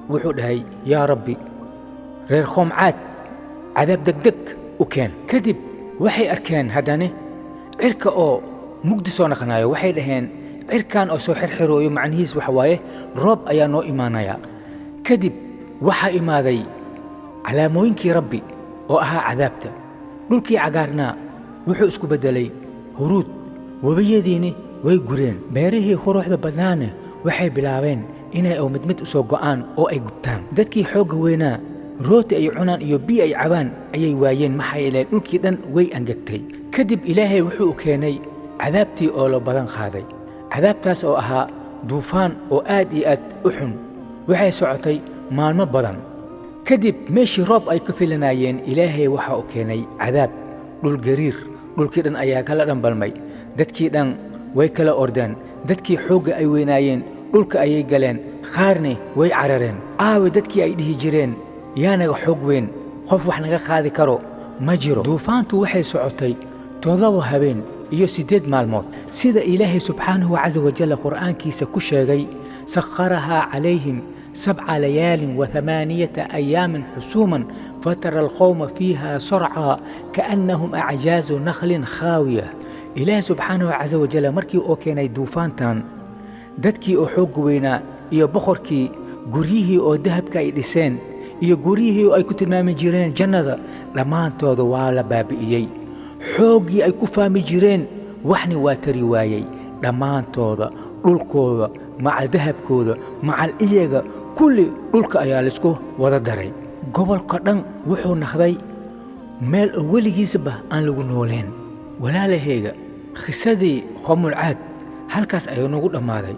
وحده يا ربي reer Khoom Caad cadaab degdeg u keen kadib waxay arkeen haddana cirka oo mugdi soo naqanayo waxay dhaheen cirkan oo soo xirxirooyo macnihiis waxa waaye roob ayaa noo imaanaya kadib waxaa imaaday calaamooyinkii rabbi oo ahaa cadaabta dhulkii cagaarnaa wuxuu isku beddelay huruud webiyadiini way gureen beerihii quruxda badnaana waxay bilaabeen inay oo mid u soo go'aan oo ay gubtaan dadkii xoogga weynaa rooti ay cunaan iyo biyo ay cabaan ayay waayeen maxaa yeelay dhulkii dhan way angagtay kadib ilaahay wuxuu keenay cadaabtii oo la badan qaaday cadaabtaas oo ahaa duufaan oo aad iyo aad u xun waxay socotay maalmo badan kadib meeshii roob ay ka filanayeen ilaahay waxa uu keenay cadaab dhul gariir dhulkii dhan ayaa kala dhambalmay dadkii dhan way kala ordeen dadkii xoogga ay weynaayeen dhulka ayay galeen qaarna way carareen aawe dadkii ay dhihi jireen yaa naga xoog weyn qof wax naga qaadi karo ma jiro duufaantu waxay socotay 7 habeen iyo 8 maalmood sida ilaahay subxaanahu wa caza wajalla qur'aankiisa ku sheegay sakharaha calayhim 7 ليال و8 أيام حسوما فترى القوم فيها صرعى كأنهم أعجاز نخل خاوية إله سبحانه عز وجل مركي أوكيني دوفانتان دادكي أو حوق وينا إيا بخوركي قريه أو دهبكا إليسين إيا قريه أو أي كتلمامي جيرين جنة لمان توضو والا بابي إيي حوقي أي كفامي جيرين وحني واتري وايي لمان توضا dhulkooda macal dahabkooda macal iyaga kulli dhulka ayaa la isku wada daray gobolka dhan wuxuu noqday meel oo weligiisba aan lagu nooleen walaalahayga khisadii Khoomul Caad halkaas ayuu nagu dhammaaday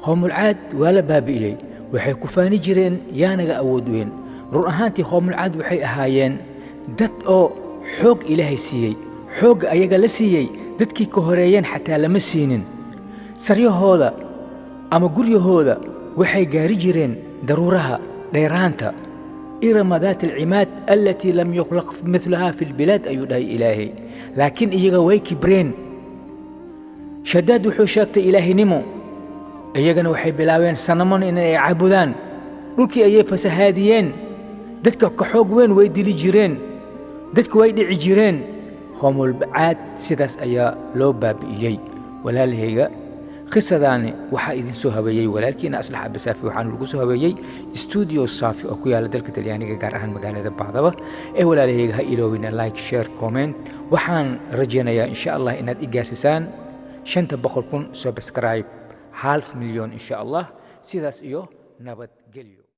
Khoomul Caad waa la baabi'iyey waxay ku faani jireen yaanaga awood weyn run ahaantii Khoomul Caad waxay ahaayeen dad oo xoog ilaahay siiyey xoog ayaga la siiyey dadkii ka horeeyeen xataa lama siinin saryahooda ama guryahooda waxay gaari jireen daruuraha dheeraanta irama daat alcimaad allatii lam yukhlaq mithlaha fi lbilaad ayuu dhahay ilaahay laakiin iyaga way kibreen shadaad wuxuu sheegtay ilaahinimo iyagana waxay bilaabeen sanamon inay caabudaan dhulkii ayay fasahaadiyeen dadka ka xoog weyn way dili jireen dadka way dhici jireen Khoomul Caad sidaas ayaa loo baabi'iyey walaalahayga قصداني waxaa idin soo habeeyay walaalkiina Aslax Abasaafi waxaan lagu soo habeeyay studio Saafi oo ku yaala dalka Talyaaniga gaar ahaan magaalada Baadhabo ee walaalahayga ha iloobina like share comment waxaan rajaynayaa insha Allah inaad i gaarsisaan 500,000 subscribe 500,000 insha Allah sidaas iyo nabad gelyo